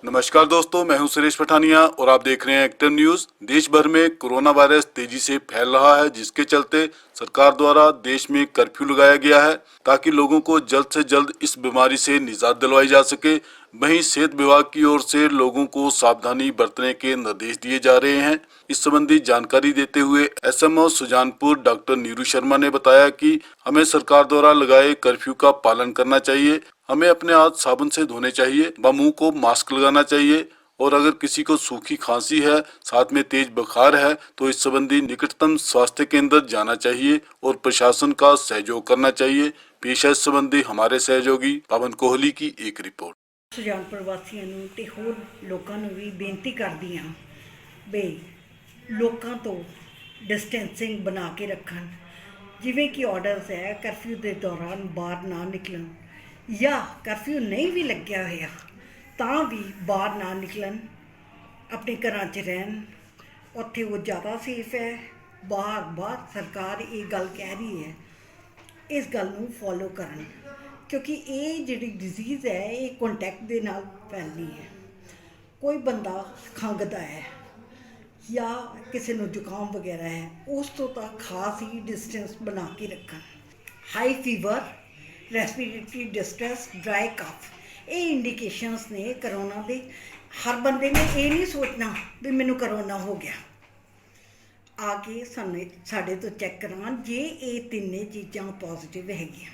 नमस्कार दोस्तों, मैं हूं सुरेश पठानिया और आप देख रहे हैं एक्टिव न्यूज। देश भर में कोरोना वायरस तेजी से फैल रहा है, जिसके चलते सरकार द्वारा देश में कर्फ्यू लगाया गया है ताकि लोगों को जल्द से जल्द इस बीमारी से निजात दिलवाई जा सके। वहीं सेहत विभाग की ओर से लोगों को सावधानी बरतने के निर्देश दिए जा रहे हैं। इस संबंधी जानकारी देते हुए एसएमओ सुजानपुर डॉक्टर नीरू शर्मा ने बताया कि हमें सरकार द्वारा लगाए कर्फ्यू का पालन करना चाहिए। हमें अपने हाथ साबुन से धोने चाहिए व मुंह को मास्क लगाना चाहिए और अगर किसी को सूखी खांसी है, साथ में तेज बुखार है, तो इस संबंधी निकटतम स्वास्थ्य केंद्र जाना चाहिए और प्रशासन का सहयोग करना चाहिए। पेश है इस संबंधी हमारे सहयोगी पवन कोहली की एक रिपोर्ट। ਸੁਜਾਨਪੁਰ ਵਾਸੀਆਂ ਨੂੰ ਤੇ ਹੋਰ ਲੋਕਾਂ ਨੂੰ ਵੀ ਬੇਨਤੀ ਕਰਦੀ ਹਾਂ ਬਈ ਲੋਕਾਂ ਤੋਂ ਡਿਸਟੈਂਸਿੰਗ ਬਣਾ ਕੇ ਰੱਖਣ। ਜਿਵੇਂ ਕਿ ਆਰਡਰਸ ਹੈ ਕਰਫਿਊ ਦੇ ਦੌਰਾਨ ਬਾਹਰ ਨਾ ਨਿਕਲਣ, ਜਾਂ ਕਰਫਿਊ ਨਹੀਂ ਵੀ ਲੱਗਿਆ ਹੋਇਆ ਤਾਂ ਵੀ ਬਾਹਰ ਨਾ ਨਿਕਲਣ, ਆਪਣੇ ਘਰਾਂ 'ਚ ਰਹਿਣ, ਉੱਥੇ ਉਹ ਜ਼ਿਆਦਾ ਸੇਫ ਹੈ। ਬਾਰ ਸਰਕਾਰ ਇਹ ਗੱਲ ਕਹਿ ਰਹੀ ਹੈ, ਇਸ ਗੱਲ ਨੂੰ ਫੋਲੋ ਕਰਨ, ਕਿਉਂਕਿ ਇਹ ਜਿਹੜੀ ਡਿਜ਼ੀਜ਼ ਹੈ ਇਹ ਕੰਟੈਕਟ ਦੇ ਨਾਲ ਫੈਲਣੀ ਹੈ। ਕੋਈ ਬੰਦਾ ਖੰਘਦਾ ਹੈ ਜਾਂ ਕਿਸੇ ਨੂੰ ਜ਼ੁਕਾਮ ਵਗੈਰਾ ਹੈ, ਉਸ ਤੋਂ ਤਾਂ ਖਾਸ ਹੀ ਡਿਸਟੈਂਸ ਬਣਾ ਕੇ ਰੱਖਣ। High fever, respiratory distress, dry cough, ਇਹ ਇੰਡੀਕੇਸ਼ਨਸ ਨੇ ਕਰੋਨਾ ਦੇ। ਹਰ ਬੰਦੇ ਨੇ ਇਹ ਨਹੀਂ ਸੋਚਣਾ ਵੀ ਮੈਨੂੰ ਕਰੋਨਾ ਹੋ ਗਿਆ। ਆ ਕੇ ਸਾਡੇ ਤੋਂ ਚੈੱਕ ਕਰਾਉਣ ਜੇ ਇਹ ਤਿੰਨੇ ਚੀਜ਼ਾਂ ਪੋਜ਼ੀਟਿਵ ਹੈਗੀਆਂ।